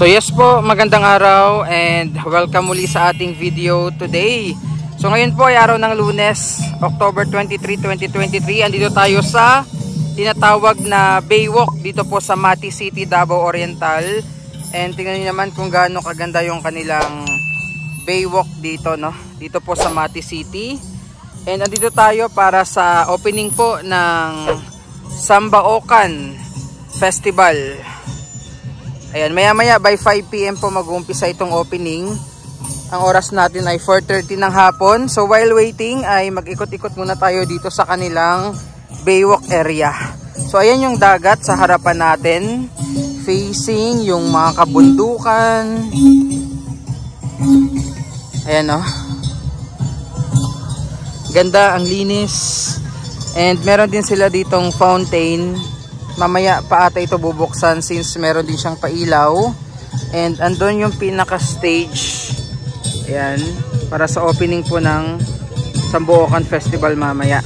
So yes po, magandang araw and welcome muli sa ating video today. So ngayon po ay araw ng Lunes, October 23, 2023. Andito tayo sa tinatawag na Baywalk dito po sa Mati City, Davao Oriental. And tingnan niyo naman kung gaano kaganda yung kanilang Baywalk dito, no? Dito po sa Mati City. And andito tayo para sa opening po ng Sambaokan Festival. Ayan, maya maya by 5 PM po mag-uumpisa itong opening. Ang oras natin ay 4:30 ng hapon. So while waiting ay mag-ikot-ikot muna tayo dito sa kanilang Baywalk area. So ayan yung dagat sa harapan natin, facing yung mga kabundukan. Ayan o. Ganda, ang linis. And meron din sila ditong fountain. Mamaya pa ata ito bubuksan since meron din siyang pailaw. And andun yung pinaka stage. Ayan, para sa opening po ng Sambaokan Festival mamaya.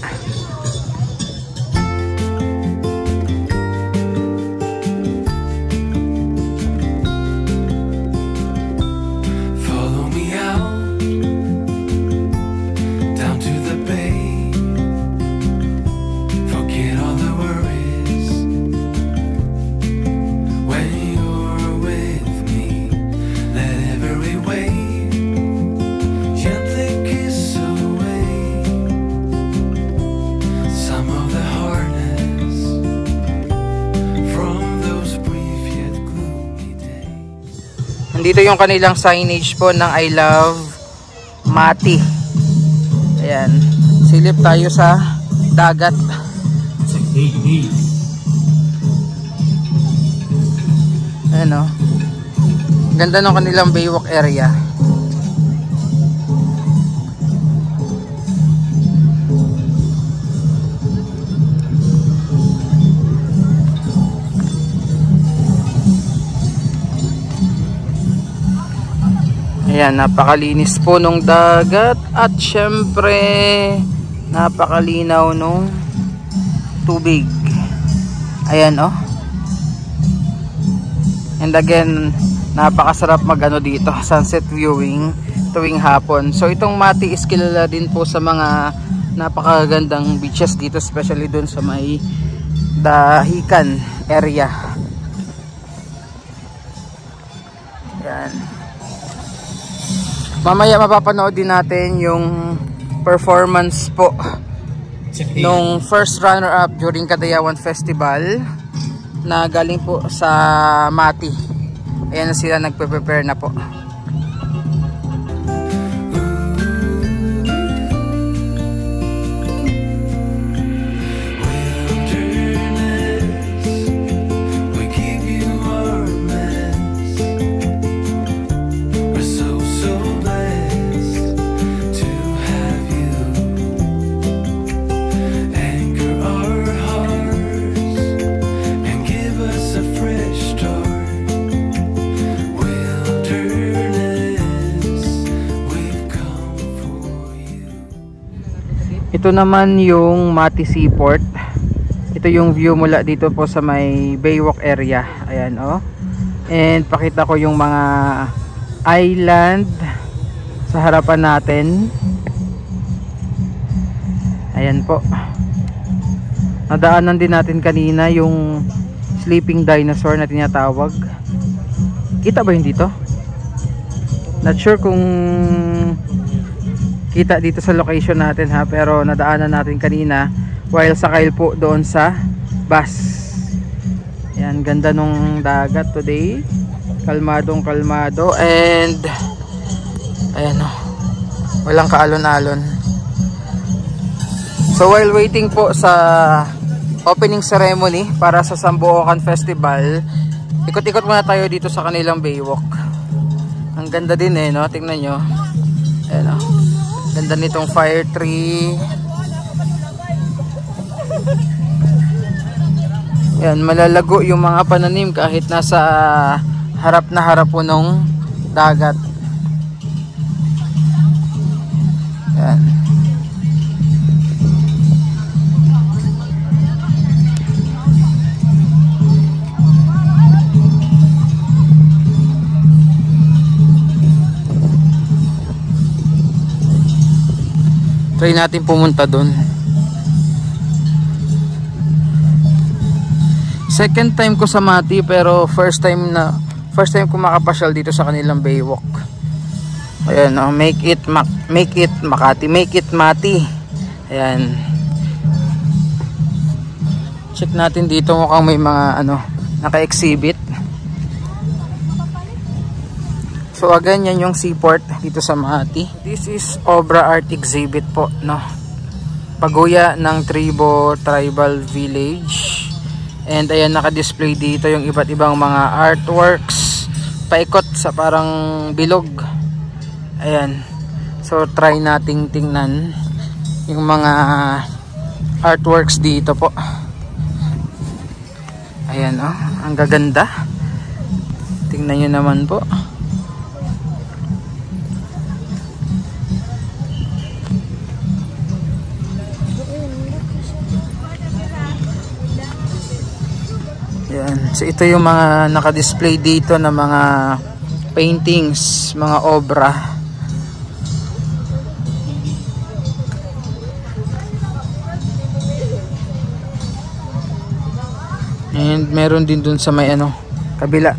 Dito yung kanilang signage po ng I Love Mati. Ayan. Silip tayo sa dagat. Ayan o. Ganda ng kanilang Baywalk area. Ayan, napakalinis po nung dagat at syempre napakalinaw nung tubig. Ayan oh. And again, napakasarap magano dito, sunset viewing tuwing hapon. So itong Mati is kilala din po sa mga napakagandang beaches dito, especially dun sa may Dahican area. Ayan. Mamaya mapapanood din natin yung performance po nung first runner-up during Kadayawan Festival na galing po sa Mati. Ayan na sila, nagpe-prepare na po. Ito naman yung Mati Seaport. Ito yung view mula dito po sa may Baywalk area. Ayan oh. And pakita ko yung mga island sa harapan natin. Ayan po. Nadaanan din natin kanina yung sleeping dinosaur na tinatawag. Kita ba yun dito? Not sure kung kita dito sa location natin ha, pero nadaanan natin kanina while sakay po doon sa bus. Yan, ganda nung dagat today, kalmadong kalmado, and ayan o, walang kaalon-alon. So while waiting po sa opening ceremony para sa Sambaokan Festival, ikot-ikot muna tayo dito sa kanilang Baywalk. Ang ganda din eh, no? Tingnan nyo, ayan o, ganda nitong fire tree. Yan, malalago yung mga pananim kahit nasa harap na harap po nung dagat. Yan. Try natin pumunta doon. Second time ko sa Mati, pero first time ko makapasyal dito sa kanilang Baywalk. Ayan, oh, make it Makati, make it Mati. Ayan. Check natin dito, mukhang may mga naka-exhibit. So again, yan yung seaport dito sa Mati. This is Obra Art Exhibit po, no. Paguya ng Tribo Tribal Village. And ayan, naka-display dito yung iba't ibang mga artworks. Paikot sa parang bilog. Ayan. So try nating tingnan yung mga artworks dito po. Ayan, oh, ang gaganda. Tingnan nyo naman po. Ayan. So ito yung mga naka-display dito na mga paintings, mga obra. And meron din dun sa may kabila.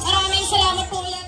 Maraming salamat po ulit.